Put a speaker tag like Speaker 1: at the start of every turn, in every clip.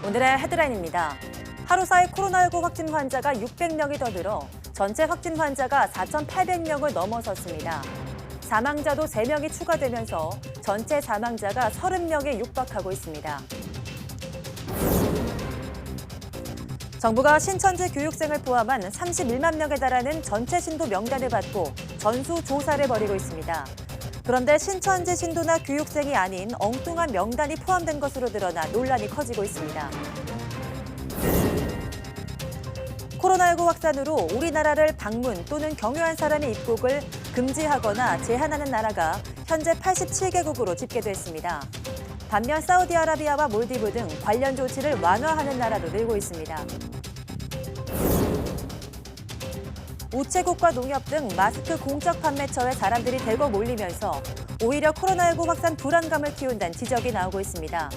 Speaker 1: 오늘의 헤드라인입니다. 하루 사이 코로나19 확진 환자가 600명이 더 늘어 전체 확진 환자가 4,800명을 넘어섰습니다. 사망자도 3명이 추가되면서 전체 사망자가 30명에 육박하고 있습니다. 정부가 신천지 교육생을 포함한 31만 명에 달하는 전체 신도 명단을 받고 전수조사를 벌이고 있습니다. 그런데 신천지 신도나 교육생이 아닌 엉뚱한 명단이 포함된 것으로 드러나 논란이 커지고 있습니다. 코로나19 확산으로 우리나라를 방문 또는 경유한 사람의 입국을 금지하거나 제한하는 나라가 현재 87개국으로 집계됐습니다. 반면 사우디아라비아와 몰디브 등 관련 조치를 완화하는 나라도 늘고 있습니다. 우체국과 농협 등 마스크 공적 판매처에 사람들이 대거 몰리면서 오히려 코로나19 확산 불안감을 키운다는 지적이 나오고 있습니다.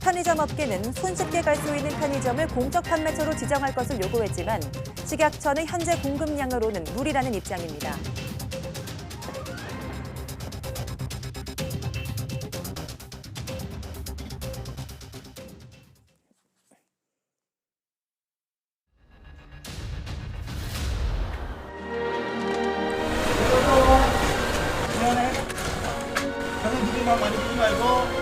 Speaker 1: 편의점 업계는 손쉽게 갈 수 있는 편의점을 공적 판매처로 지정할 것을 요구했지만 식약처는 현재 공급량으로는 무리라는 입장입니다.
Speaker 2: 미안해. 가서 누구만 많이 보지 말고.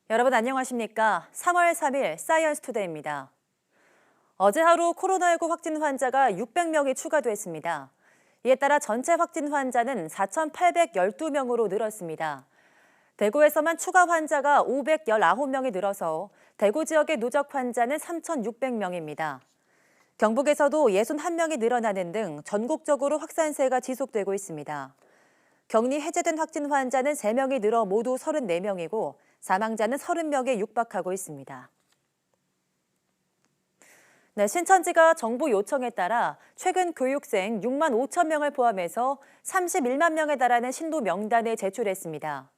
Speaker 1: 여러분 안녕하십니까? 3월 3일 사이언스 투데이입니다. 어제 하루 코로나19 확진 환자가 600명이 추가됐습니다. 이에 따라 전체 확진 환자는 4,812명으로 늘었습니다. 대구에서만 추가 환자가 519명이 늘어서 대구 지역의 누적 환자는 3,600명입니다. 경북에서도 61명이 늘어나는 등 전국적으로 확산세가 지속되고 있습니다. 격리 해제된 확진 환자는 3명이 늘어 모두 34명이고 사망자는 30명에 육박하고 있습니다. 네, 신천지가 정부 요청에 따라 최근 교육생 6만 5천 명을 포함해서 31만 명에 달하는 신도 명단을 제출했습니다.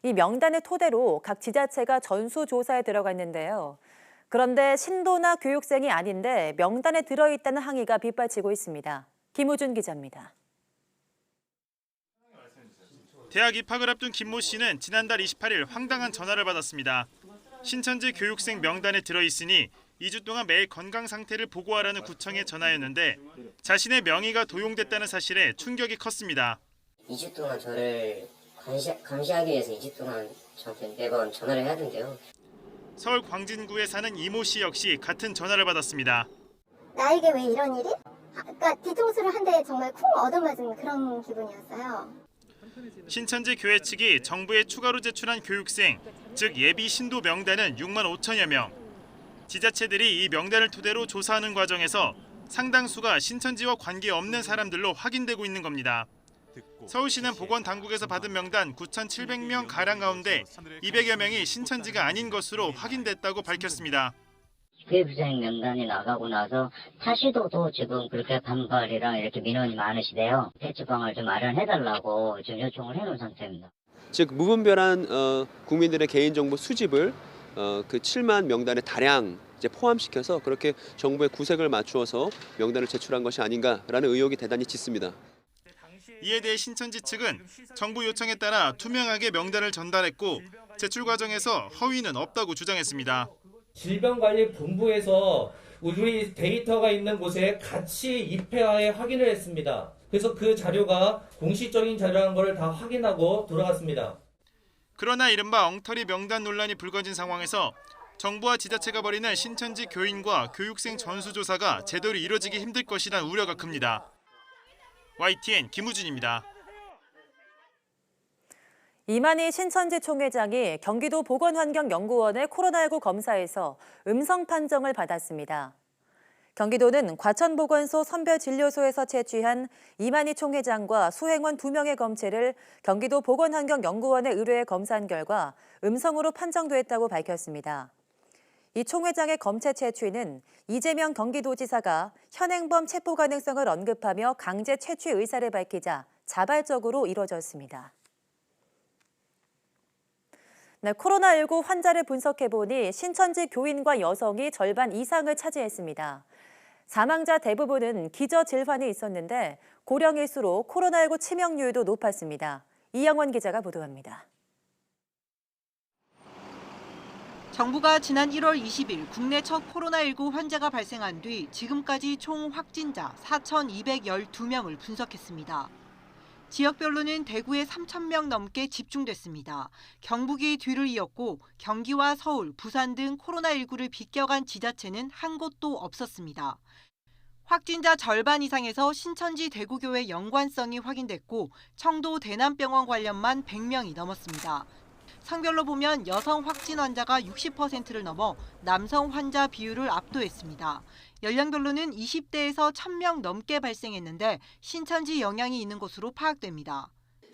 Speaker 1: 이 명단을 토대로 각 지자체가 전수조사에 들어갔는데요. 그런데 신도나 교육생이 아닌데 명단에 들어있다는 항의가 빗발치고 있습니다. 김우준 기자입니다.
Speaker 3: 대학 입학을 앞둔 김모 씨는 지난달 28일 황당한 전화를 받았습니다. 신천지 교육생 명단에 들어있으니 2주 동안 매일 건강 상태를 보고하라는 구청의 전화였는데 자신의 명의가 도용됐다는 사실에 충격이 컸습니다.
Speaker 4: 2주 동안 저를 감시하기 위해서 2주 동안 저한테 매번 전화를 해야 된대요.
Speaker 3: 서울 광진구에 사는 이모 씨 역시 같은 전화를 받았습니다.
Speaker 5: 나에게 왜 이런 일이? 그러니까 뒤통수를 한 대 정말 쿵 얻어맞은 그런 기분이었어요.
Speaker 3: 신천지 교회 측이 정부에 추가로 제출한 교육생, 즉 예비 신도 명단은 6만 5천여 명. 지자체들이 이 명단을 토대로 조사하는 과정에서 상당수가 신천지와 관계없는 사람들로 확인되고 있는 겁니다. 서울시는 보건당국에서 받은 명단 9,700명 가량 가운데 200여 명이 신천지가 아닌 것으로 확인됐다고 밝혔습니다.
Speaker 4: 교육생 명단이 나가고 나서 사시도도 지금 그렇게 반발이랑 이렇게 민원이 많으시대요. 대처방을 좀 마련해달라고 지금 요청을 해놓은 상태입니다.
Speaker 6: 즉 무분별한 국민들의 개인정보 수집을 그 7만 명단에 다량 이제 포함시켜서 그렇게 정부의 구색을 맞추어서 명단을 제출한 것이 아닌가라는 의혹이 대단히 짙습니다.
Speaker 3: 이에 대해 신천지 측은 정부 요청에 따라 투명하게 명단을 전달했고 제출 과정에서 허위는 없다고 주장했습니다.
Speaker 7: 질병관리본부에서 우리 데이터가 있는 곳에 같이 입회하에 확인을 했습니다. 그래서 그 자료가 공식적인 자료라는 걸 다 확인하고 돌아갔습니다.
Speaker 3: 그러나 이른바 엉터리 명단 논란이 불거진 상황에서 정부와 지자체가 벌이는 신천지 교인과 교육생 전수조사가 제대로 이뤄지기 힘들 것이란 우려가 큽니다. YTN 김우준입니다.
Speaker 1: 이만희 신천지 총회장이 경기도 보건환경연구원의 코로나19 검사에서 음성 판정을 받았습니다. 경기도는 과천보건소 선별진료소에서 채취한 이만희 총회장과 수행원 2명의 검체를 경기도 보건환경연구원에 의뢰해 검사한 결과 음성으로 판정됐다고 밝혔습니다. 이 총회장의 검체 채취는 이재명 경기도지사가 현행범 체포 가능성을 언급하며 강제 채취 의사를 밝히자 자발적으로 이뤄졌습니다. 네, 코로나19 환자를 분석해보니 신천지 교인과 여성이 절반 이상을 차지했습니다. 사망자 대부분은 기저질환이 있었는데 고령일수록 코로나19 치명률도 높았습니다. 이영원 기자가 보도합니다.
Speaker 8: 정부가 지난 1월 20일 국내 첫 코로나19 환자가 발생한 뒤 지금까지 총 확진자 4,212명을 분석했습니다. 지역별로는 대구에 3,000명 넘게 집중됐습니다. 경북이 뒤를 이었고 경기와 서울, 부산 등 코로나19를 비껴간 지자체는 한 곳도 없었습니다. 확진자 절반 이상에서 신천지 대구교회 연관성이 확인됐고 청도 대남병원 관련만 100명이 넘었습니다. 성별로 보면 여성 확진 환자가 60%를 넘어 남성 환자 비율을 압도했습니다. 연령별로는 20대에서 1,000명 넘게 발생했는데 신천지 영향이 있는 것으로 파악됩니다.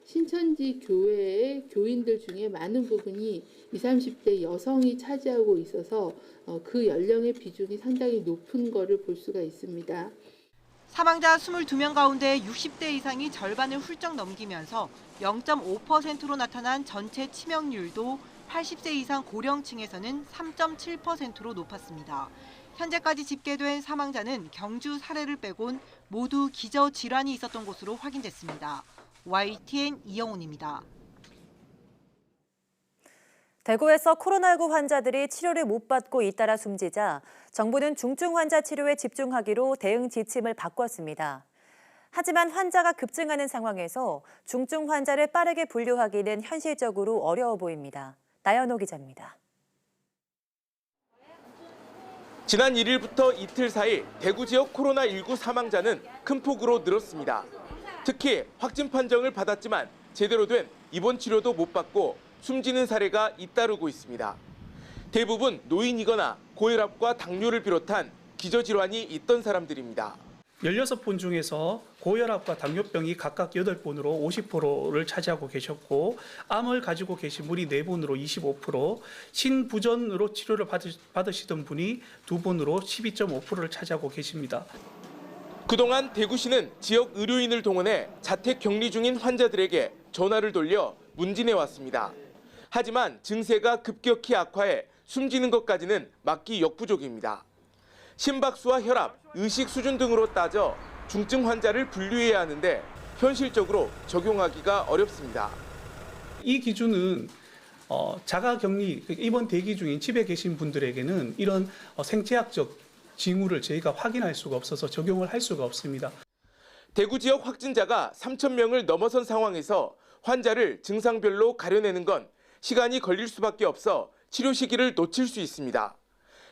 Speaker 9: 신천지 교회의 교인들 중에 많은 부분이 20, 30대 여성이 차지하고 있어서 그 연령의 비중이 상당히 높은 것을 볼 수가 있습니다.
Speaker 8: 사망자 22명 가운데 60대 이상이 절반을 훌쩍 넘기면서 0.5%로 나타난 전체 치명률도 80세 이상 고령층에서는 3.7%로 높았습니다. 현재까지 집계된 사망자는 경주 사례를 빼곤 모두 기저질환이 있었던 것으로 확인됐습니다. YTN 이영훈입니다.
Speaker 1: 대구에서 코로나19 환자들이 치료를 못 받고 잇따라 숨지자 정부는 중증 환자 치료에 집중하기로 대응 지침을 바꿨습니다. 하지만 환자가 급증하는 상황에서 중증 환자를 빠르게 분류하기는 현실적으로 어려워 보입니다. 나연호 기자입니다.
Speaker 10: 지난 1일부터 이틀 사이 대구 지역 코로나19 사망자는 큰 폭으로 늘었습니다. 특히 확진 판정을 받았지만 제대로 된 입원 치료도 못 받고 숨지는 사례가 잇따르고 있습니다. 대부분 노인이거나 고혈압과 당뇨를 비롯한 기저질환이 있던 사람들입니다.
Speaker 11: 16분 중에서 고혈압과 당뇨병이 각각 8분으로 50%를 차지하고 계셨고 암을 가지고 계신 분이 4분으로 25%, 신부전으로 치료를 받으시던 분이 2분으로 12.5%를 차지하고 계십니다.
Speaker 10: 그동안 대구시는 지역 의료인을 동원해 자택 격리 중인 환자들에게 전화를 돌려 문진해 왔습니다. 하지만 증세가 급격히 악화해 숨지는 것까지는 막기 역부족입니다. 심박수와 혈압, 의식 수준 등으로 따져 중증 환자를 분류해야 하는데 현실적으로 적용하기가 어렵습니다.
Speaker 11: 이 기준은 자가격리, 입원 대기 중인 집에 계신 분들에게는 이런 생체학적 징후를 저희가 확인할 수가 없어서 적용을 할 수가 없습니다.
Speaker 10: 대구 지역 확진자가 3,000명을 넘어선 상황에서 환자를 증상별로 가려내는 건 시간이 걸릴 수밖에 없어 치료 시기를 놓칠 수 있습니다.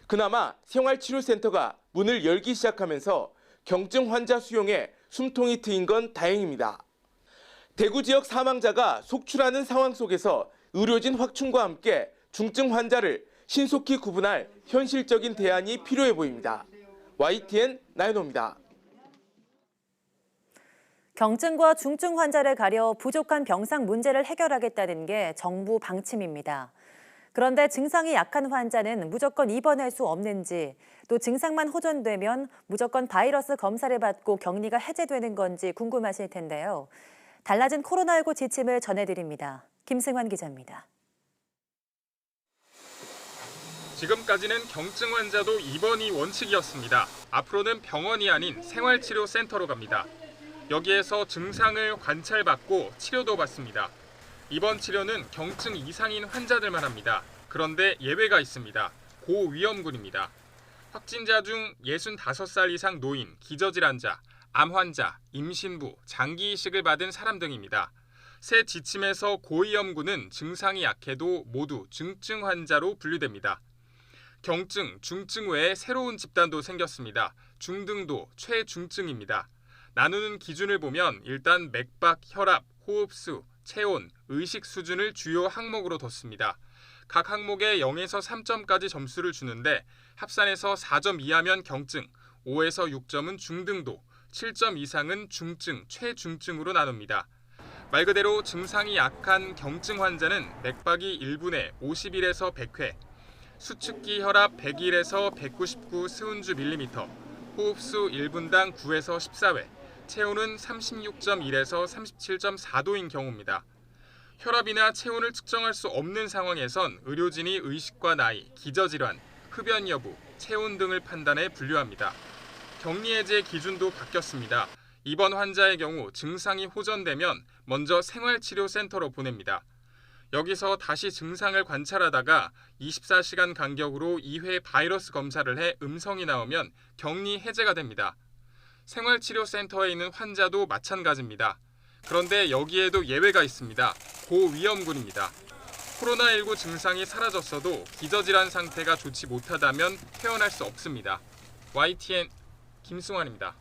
Speaker 10: 그나마 생활치료센터가 문을 열기 시작하면서 경증 환자 수용에 숨통이 트인 건 다행입니다. 대구 지역 사망자가 속출하는 상황 속에서 의료진 확충과 함께 중증 환자를 신속히 구분할 현실적인 대안이 필요해 보입니다. YTN 나연호입니다.
Speaker 1: 경증과 중증 환자를 가려 부족한 병상 문제를 해결하겠다는 게 정부 방침입니다. 그런데 증상이 약한 환자는 무조건 입원할 수 없는지, 또 증상만 호전되면 무조건 바이러스 검사를 받고 격리가 해제되는 건지 궁금하실 텐데요. 달라진 코로나19 지침을 전해드립니다. 김승환 기자입니다.
Speaker 12: 지금까지는 경증 환자도 입원이 원칙이었습니다. 앞으로는 병원이 아닌 생활치료센터로 갑니다. 여기에서 증상을 관찰받고 치료도 받습니다. 입원 치료는 경증 이상인 환자들만 합니다. 그런데 예외가 있습니다. 고위험군입니다. 확진자 중 65살 이상 노인, 기저질환자, 암 환자, 임신부, 장기 이식을 받은 사람 등입니다. 새 지침에서 고위험군은 증상이 약해도 모두 중증 환자로 분류됩니다. 경증, 중증 외에 새로운 집단도 생겼습니다. 중등도, 최중증입니다. 나누는 기준을 보면 일단 맥박, 혈압, 호흡수, 체온, 의식 수준을 주요 항목으로 뒀습니다. 각 항목에 0에서 3점까지 점수를 주는데 합산해서 4점 이하면 경증, 5에서 6점은 중등도, 7점 이상은 중증, 최중증으로 나눕니다. 말 그대로 증상이 약한 경증 환자는 맥박이 1분에 51에서 100회, 수축기 혈압 101에서 199 스운주 밀리미터, 호흡수 1분당 9에서 14회, 체온은 36.1에서 37.4도인 경우입니다. 혈압이나 체온을 측정할 수 없는 상황에선 의료진이 의식과 나이, 기저질환, 흡연 여부, 체온 등을 판단해 분류합니다. 격리 해제 기준도 바뀌었습니다. 입원 환자의 경우 증상이 호전되면 먼저 생활치료센터로 보냅니다. 여기서 다시 증상을 관찰하다가 24시간 간격으로 2회 바이러스 검사를 해 음성이 나오면 격리 해제가 됩니다. 생활치료센터에 있는 환자도 마찬가지입니다. 그런데 여기에도 예외가 있습니다. 고위험군입니다. 코로나19 증상이 사라졌어도 기저질환 상태가 좋지 못하다면 퇴원할 수 없습니다. YTN 김승환입니다.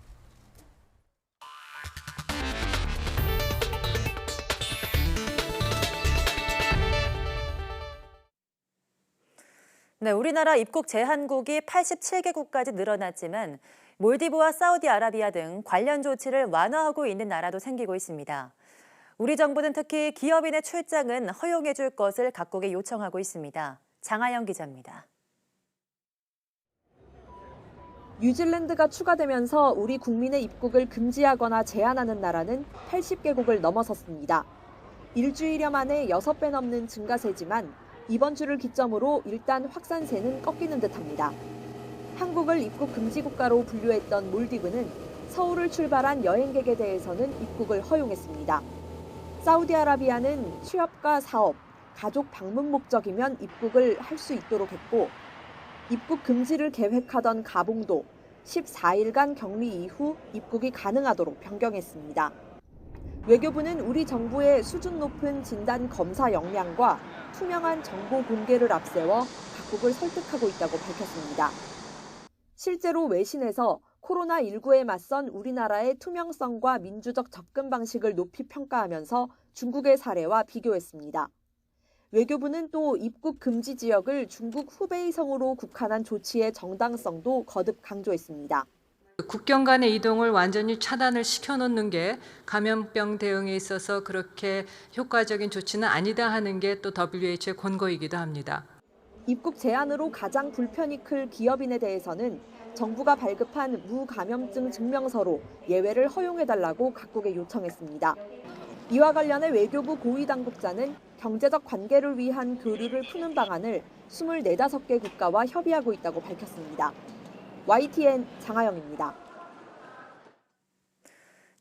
Speaker 1: 네, 우리나라 입국 제한국이 87개국까지 늘어났지만 몰디브와 사우디아라비아 등 관련 조치를 완화하고 있는 나라도 생기고 있습니다. 우리 정부는 특히 기업인의 출장은 허용해 줄 것을 각국에 요청하고 있습니다. 장하영 기자입니다.
Speaker 13: 뉴질랜드가 추가되면서 우리 국민의 입국을 금지하거나 제한하는 나라는 80개국을 넘어섰습니다. 일주일여 만에 6배 넘는 증가세지만 이번 주를 기점으로 일단 확산세는 꺾이는 듯합니다. 한국을 입국 금지 국가로 분류했던 몰디브는 서울을 출발한 여행객에 대해서는 입국을 허용했습니다. 사우디아라비아는 취업과 사업, 가족 방문 목적이면 입국을 할 수 있도록 했고 입국 금지를 계획하던 가봉도 14일간 격리 이후 입국이 가능하도록 변경했습니다. 외교부는 우리 정부의 수준 높은 진단 검사 역량과 투명한 정보 공개를 앞세워 각국을 설득하고 있다고 밝혔습니다. 실제로 외신에서 코로나19에 맞선 우리나라의 투명성과 민주적 접근 방식을 높이 평가하면서 중국의 사례와 비교했습니다. 외교부는 또 입국 금지 지역을 중국 후베이성으로 국한한 조치의 정당성도 거듭 강조했습니다.
Speaker 14: 국경 간의 이동을 완전히 차단을 시켜놓는 게 감염병 대응에 있어서 그렇게 효과적인 조치는 아니다 하는 게 또 WHO의 권고이기도 합니다.
Speaker 13: 입국 제한으로 가장 불편이 클 기업인에 대해서는 정부가 발급한 무감염증 증명서로 예외를 허용해달라고 각국에 요청했습니다. 이와 관련해 외교부 고위당국자는 경제적 관계를 위한 교류를 푸는 방안을 24~25개 국가와 협의하고 있다고 밝혔습니다. YTN 장하영입니다.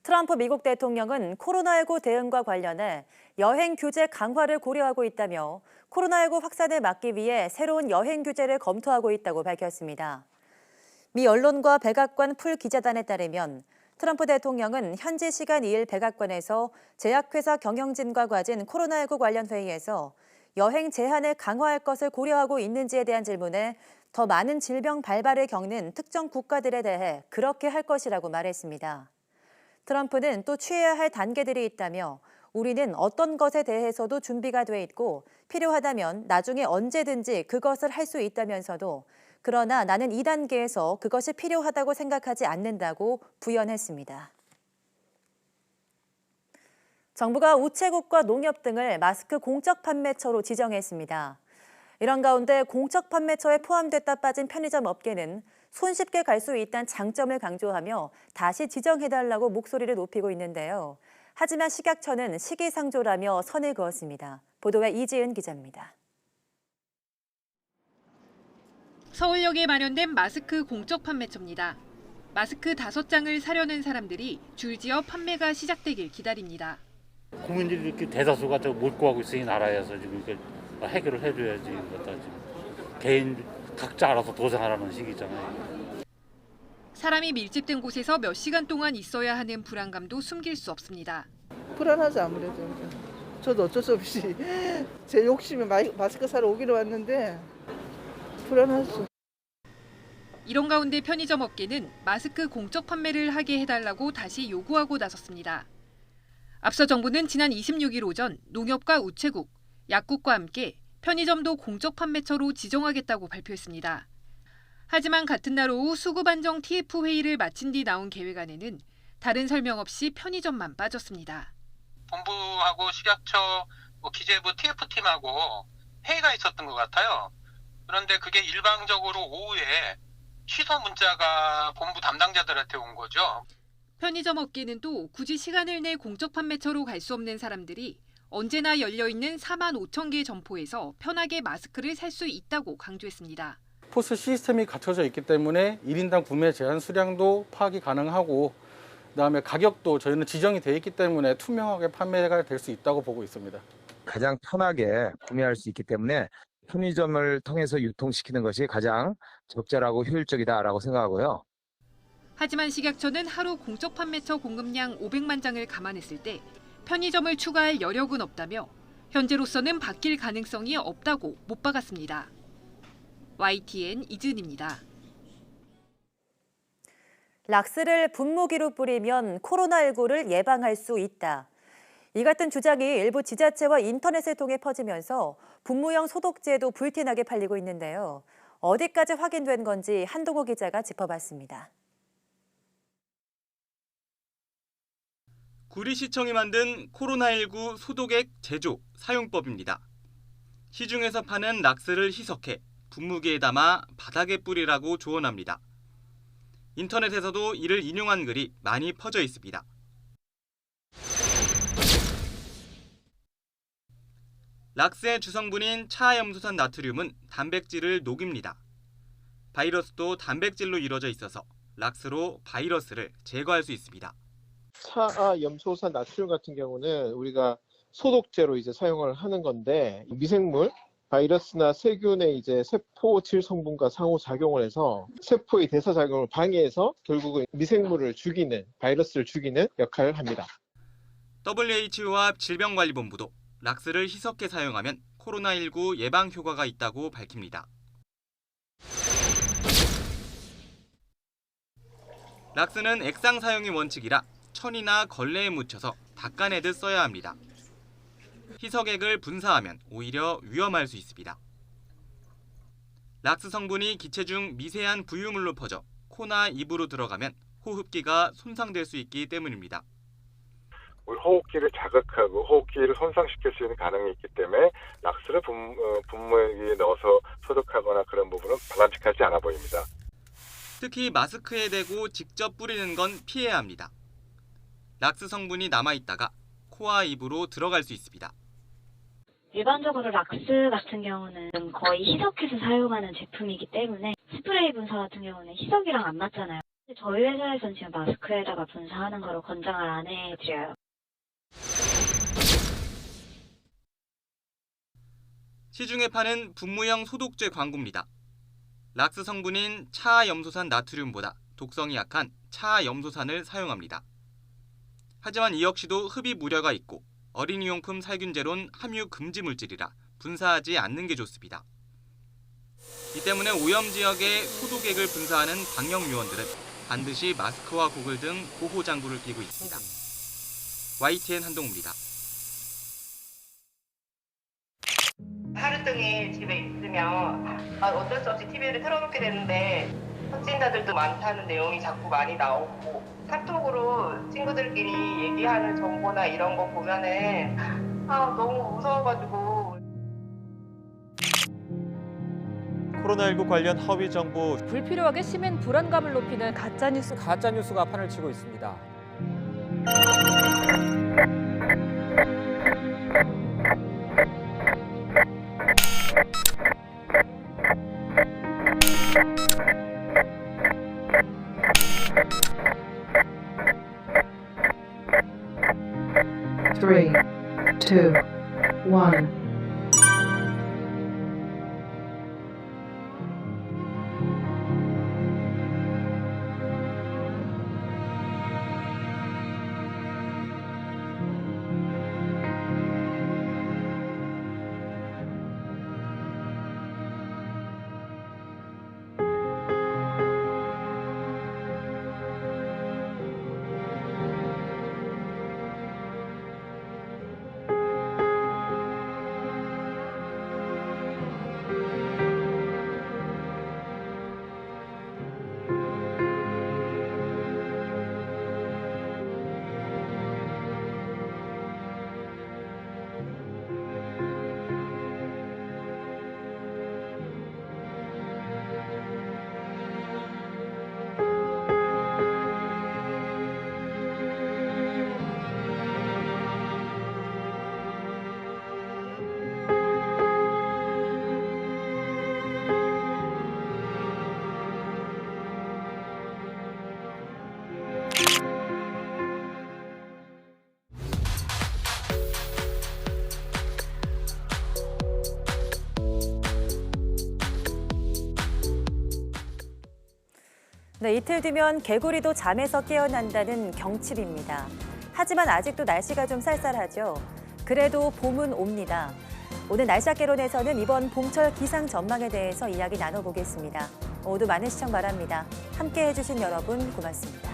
Speaker 1: 트럼프 미국 대통령은 코로나19 대응과 관련해 여행 규제 강화를 고려하고 있다며 코로나19 확산을 막기 위해 새로운 여행 규제를 검토하고 있다고 밝혔습니다. 미 언론과 백악관 풀 기자단에 따르면 트럼프 대통령은 현지 시간 2일 백악관에서 제약회사 경영진과 가진 코로나19 관련 회의에서 여행 제한을 강화할 것을 고려하고 있는지에 대한 질문에 더 많은 질병 발발을 겪는 특정 국가들에 대해 그렇게 할 것이라고 말했습니다. 트럼프는 또 취해야 할 단계들이 있다며 우리는 어떤 것에 대해서도 준비가 돼 있고 필요하다면 나중에 언제든지 그것을 할 수 있다면서도 그러나 나는 2단계에서 그것이 필요하다고 생각하지 않는다고 부연했습니다. 정부가 우체국과 농협 등을 마스크 공적 판매처로 지정했습니다. 이런 가운데 공적 판매처에 포함됐다 빠진 편의점 업계는 손쉽게 갈 수 있다는 장점을 강조하며 다시 지정해달라고 목소리를 높이고 있는데요. 하지만 식약처는 시기상조라며 선을 그었습니다. 보도에 이지은 기자입니다.
Speaker 15: 서울역에 마련된 마스크 공적 판매처입니다. 마스크 5장을 사려는 사람들이 줄지어 판매가 시작되길 기다립니다.
Speaker 16: 국민들이 이렇게 대다수가 못 구하고 있으니 나라에서 지금 이렇게 해결을 해줘야지. 지금 개인 각자 알아서 도생하라는 시기잖아요.
Speaker 15: 사람이 밀집된 곳에서 몇 시간 동안 있어야 하는 불안감도 숨길 수 없습니다.
Speaker 17: 불안하죠, 아무래도. 저도 어쩔 수 없이 제 욕심에 마스크 사러 오기로 왔는데 불안하죠.
Speaker 15: 이런 가운데 편의점 업계는 마스크 공적 판매를 하게 해달라고 다시 요구하고 나섰습니다. 앞서 정부는 지난 26일 오전 농협과 우체국, 약국과 함께 편의점도 공적 판매처로 지정하겠다고 발표했습니다. 하지만 같은 날 오후 수급안정 TF 회의를 마친 뒤 나온 계획안에는 다른 설명 없이 편의점만 빠졌습니다.
Speaker 18: 본부하고 식약처, 기재부 TF팀하고 회의가 있었던 것 같아요. 그런데 그게 일방적으로 오후에 취소 문자가 본부 담당자들한테 온 거죠.
Speaker 15: 편의점 업계는 또 굳이 시간을 내 공적 판매처로 갈 수 없는 사람들이 언제나 열려있는 4만 5천 개 점포에서 편하게 마스크를 살 수 있다고 강조했습니다.
Speaker 19: 포스 시스템이 갖춰져 있기 때문에 1인당 구매 제한 수량도 파악이 가능하고 그다음에 가격도 저희는 지정이 돼 있기 때문에 투명하게 판매가 될 수 있다고 보고 있습니다.
Speaker 20: 가장 편하게 구매할 수 있기 때문에 편의점을 통해서 유통시키는 것이 가장 적절하고 효율적이다라고 생각하고요.
Speaker 15: 하지만 식약처는 하루 공적 판매처 공급량 500만 장을 감안했을 때 편의점을 추가할 여력은 없다며 현재로서는 바뀔 가능성이 없다고 못 박았습니다. YTN 이준입니다.
Speaker 1: 락스를 분무기로 뿌리면 코로나19를 예방할 수 있다. 이 같은 주장이 일부 지자체와 인터넷을 통해 퍼지면서 분무형 소독제도 불티나게 팔리고 있는데요. 어디까지 확인된 건지 한동호 기자가 짚어봤습니다.
Speaker 3: 구리시청이 만든 코로나19 소독액 제조, 사용법입니다. 시중에서 파는 락스를 희석해 분무기에 담아 바닥에 뿌리라고 조언합니다. 인터넷에서도 이를 인용한 글이 많이 퍼져 있습니다. 락스의 주성분인 차염소산 나트륨은 단백질을 녹입니다. 바이러스도 단백질로 이루어져 있어서 락스로 바이러스를 제거할 수 있습니다.
Speaker 21: 차염소산 나트륨 같은 경우는 우리가 소독제로 이제 사용을 하는 건데 미생물 바이러스나 세균의 이제 세포 질 성분과 상호작용을 해서 세포의 대사작용을 방해해서 결국은 미생물을 죽이는, 바이러스를 죽이는 역할을 합니다.
Speaker 3: WHO와 질병관리본부도 락스를 희석해 사용하면 코로나19 예방 효과가 있다고 밝힙니다. 락스는 액상 사용이 원칙이라 천이나 걸레에 묻혀서 닦아내듯 써야 합니다. 희석액을 분사하면 오히려 위험할 수 있습니다. 락스 성분이 기체 중 미세한 부유물로 퍼져 코나 입으로 들어가면 호흡기가 손상될 수 있기 때문입니다.
Speaker 22: 우리 호흡기를 자극하고 호흡기를 손상시킬 수 있는 가능이 있기 때문에 락스를 분무기에 넣어서 소독하거나 그런 부분은 바람직하지 않아 보입니다.
Speaker 3: 특히 마스크에 대고 직접 뿌리는 건 피해야 합니다. 락스 성분이 남아있다가 코와 입으로 들어갈 수 있습니다.
Speaker 23: 일반적으로 락스 같은 경우는 거의 희석해서 사용하는 제품이기 때문에 스프레이 분사 같은 경우는 희석이랑 안 맞잖아요. 저희 회사에서는 지금 마스크에다가 분사하는 거를 권장을 안 해드려요.
Speaker 3: 시중에 파는 분무형 소독제 광고입니다. 락스 성분인 차염소산 나트륨보다 독성이 약한 차염소산을 사용합니다. 하지만 이 역시도 흡입 우려가 있고 어린이용품 살균제론 함유 금지 물질이라 분사하지 않는 게 좋습니다. 이 때문에 오염 지역에 소독액을 분사하는 방역 요원들은 반드시 마스크와 고글 등 보호 장구를 끼고 있습니다. YTN 한동우입니다.
Speaker 24: 하루 종일 집에 있으면 어쩔 수 없이 TV를 틀어놓게 되는데 확진자들도 많다는 내용이 자꾸 많이 나오고 카톡으로 친구들끼리 얘기하는 정보나 이런 거 보면은 너무 무서워가지고.
Speaker 25: 코로나19 관련 허위 정보,
Speaker 26: 불필요하게 시민 불안감을 높이는
Speaker 27: 가짜뉴스가 판을 치고 있습니다.
Speaker 28: Three, two, one.
Speaker 1: 네, 이틀 뒤면 개구리도 잠에서 깨어난다는 경칩입니다. 하지만 아직도 날씨가 좀 쌀쌀하죠. 그래도 봄은 옵니다. 오늘 날씨학개론에서는 이번 봄철 기상 전망에 대해서 이야기 나눠보겠습니다. 모두 많은 시청 바랍니다. 함께해 주신 여러분 고맙습니다.